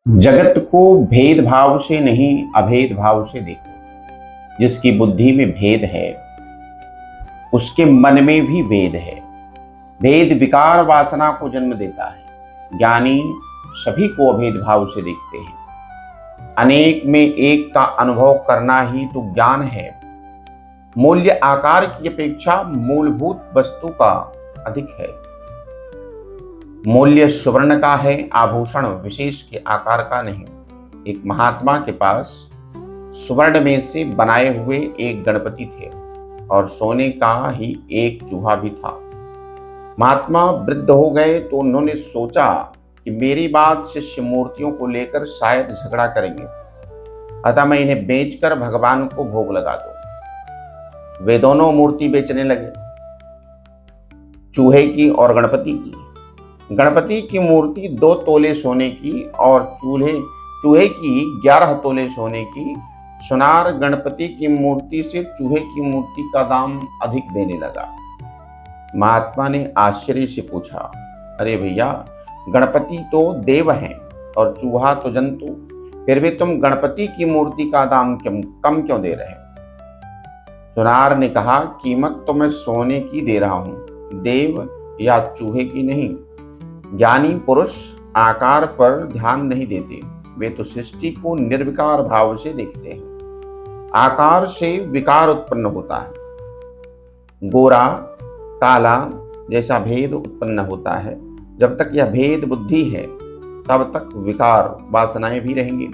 जगत को भेदभाव से नहीं अभेद भाव से देखो। जिसकी बुद्धि में भेद है उसके मन में भी भेद है। भेद विकार वासना को जन्म देता है। ज्ञानी सभी को अभेद भाव से देखते हैं। अनेक में एक का अनुभव करना ही तो ज्ञान है। मूल्य आकार की अपेक्षा मूलभूत वस्तु का अधिक है। मूल्य सुवर्ण का है, आभूषण विशेष के आकार का नहीं। एक महात्मा के पास सुवर्ण में से बनाए हुए एक गणपति थे और सोने का ही एक चूहा भी था। महात्मा वृद्ध हो गए तो उन्होंने सोचा कि मेरी बात शिष्य मूर्तियों को लेकर शायद झगड़ा करेंगे, अतः मैं इन्हें बेचकर भगवान को भोग लगा दूं। वे दोनों मूर्ति बेचने लगे, चूहे की और गणपति की। गणपति की मूर्ति 2 तोले सोने की और चूहे की 11 तोले सोने की। सुनार गणपति की मूर्ति से चूहे की मूर्ति का दाम अधिक देने लगा। महात्मा ने आश्चर्य से पूछा, अरे भैया, गणपति तो देव हैं और चूहा तो जंतु, फिर भी तुम गणपति की मूर्ति का दाम कम क्यों दे रहे हो? सुनार ने कहा, कीमत तो मैं सोने की दे रहा हूं, देव या चूहे की नहीं। ज्ञानी पुरुष आकार पर ध्यान नहीं देते, वे तो सृष्टि को निर्विकार भाव से देखते हैं। आकार से विकार उत्पन्न होता है। गोरा काला जैसा भेद उत्पन्न होता है। जब तक यह भेद बुद्धि है तब तक विकार वासनाएं भी रहेंगी।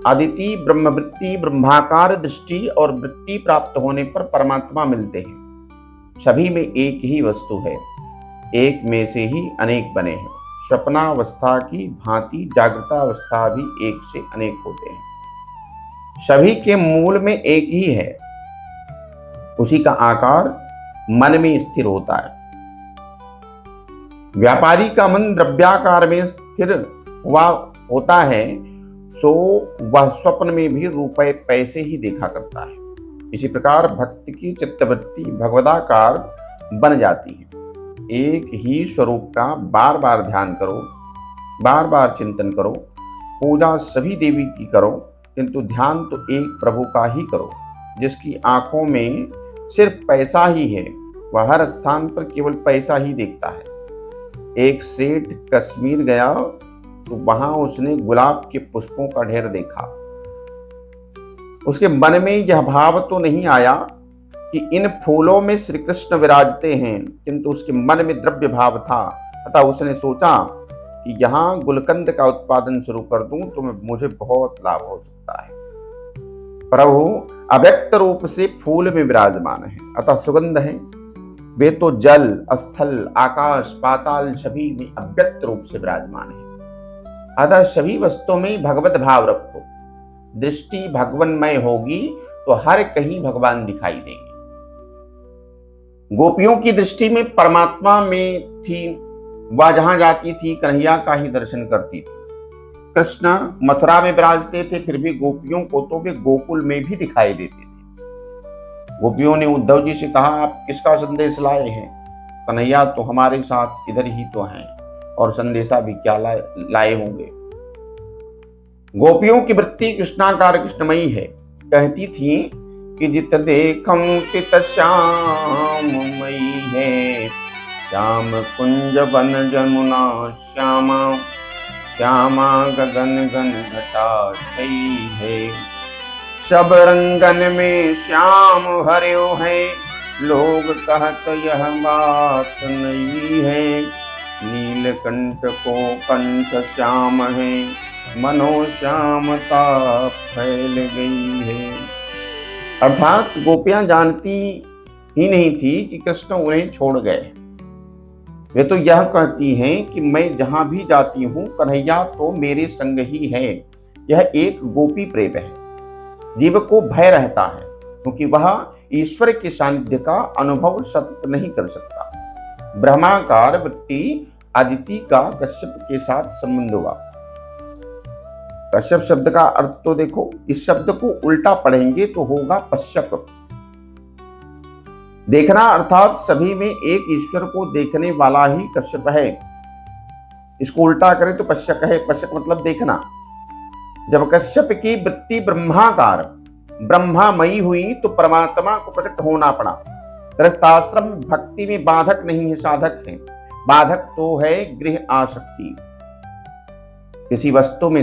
अदिति ब्रह्मवृत्ति ब्रह्माकार दृष्टि और वृत्ति प्राप्त होने पर परमात्मा मिलते हैं। सभी में एक ही वस्तु है, एक में से ही अनेक बने हैं। स्वप्नावस्था की भांति जागृतावस्था भी एक से अनेक होते हैं। सभी के मूल में एक ही है, उसी का आकार मन में स्थिर होता है। व्यापारी का मन द्रव्याकार में स्थिर हुआ होता है, सो वह स्वप्न में भी रुपए पैसे ही देखा करता है। इसी प्रकार भक्त की चित्तवृत्ति भगवदाकार बन जाती है। एक ही स्वरूप का बार बार ध्यान करो, बार बार चिंतन करो। पूजा सभी देवी की करो, किंतु ध्यान तो एक प्रभु का ही करो। जिसकी आंखों में सिर्फ पैसा ही है, वह हर स्थान पर केवल पैसा ही देखता है। एक सेठ कश्मीर गया तो वहां उसने गुलाब के पुष्पों का ढेर देखा। उसके मन में यह भाव तो नहीं आया कि इन फूलों में श्री कृष्ण विराजते हैं, किंतु उसके मन में द्रव्य भाव था। अतः उसने सोचा कि यहाँ गुलकंद का उत्पादन शुरू कर दूं तो मुझे बहुत लाभ हो सकता है। प्रभु अव्यक्त रूप से फूल में विराजमान है, अतः सुगंध है। वे तो जल स्थल आकाश पाताल सभी में अव्यक्त रूप से विराजमान है। अतः सभी वस्तुओं में भगवत भाव रखो। दृष्टि भगवन्मय होगी तो हर कहीं भगवान दिखाई देंगे। गोपियों की दृष्टि में परमात्मा में थी, वह जहां जाती थी कन्हैया का ही दर्शन करती थी। कृष्ण मथुरा में विराजते थे, फिर भी गोपियों को तो वे गोकुल में भी दिखाई देते थे। गोपियों ने उद्धव जी से कहा, आप किसका संदेश लाए हैं? कन्हैया तो हमारे साथ इधर ही तो हैं, और संदेशा भी क्या लाए होंगे। गोपियों की वृत्ति कृष्णाकार कृष्णमयी है। कहती थी कि जित देखम तित श्याममयी है, श्याम कुंज वन जमुना श्यामा, श्यामा गगन घन घटा छई है। सब रंगन में श्याम हर्यो है, लोग कहत यह बात नहीं है। नीलकंठ को कंठ श्याम है, मनो श्यामता फैल गई है। अर्थात गोपियां जानती ही नहीं थी कि कृष्ण उन्हें छोड़ गए। वे तो यह कहती हैं कि मैं जहां भी जाती हूं कन्हैया तो मेरे संग ही है। यह एक गोपी प्रेम है। जीव को भय रहता है क्योंकि वह ईश्वर के सानिध्य का अनुभव सतत नहीं कर सकता। ब्रह्माकार वृत्ति अदिति का कश्यप के साथ संबंध हुआ। कश्यप शब्द का अर्थ तो देखो, इस शब्द को उल्टा पढ़ेंगे तो होगा पश्यप। देखना अर्थात सभी में एक ईश्वर को देखने वाला ही कश्यप है। इसको उल्टा करें तो पश्यक है। पश्यक मतलब देखना। जब कश्यप की वृत्ति ब्रह्माकार ब्रह्मामयी हुई तो परमात्मा को प्रकट होना पड़ा। गृहस्थाश्रम भक्ति में बाधक नहीं है, साधक है। बाधक तो है गृह आसक्ति, किसी वस्तु में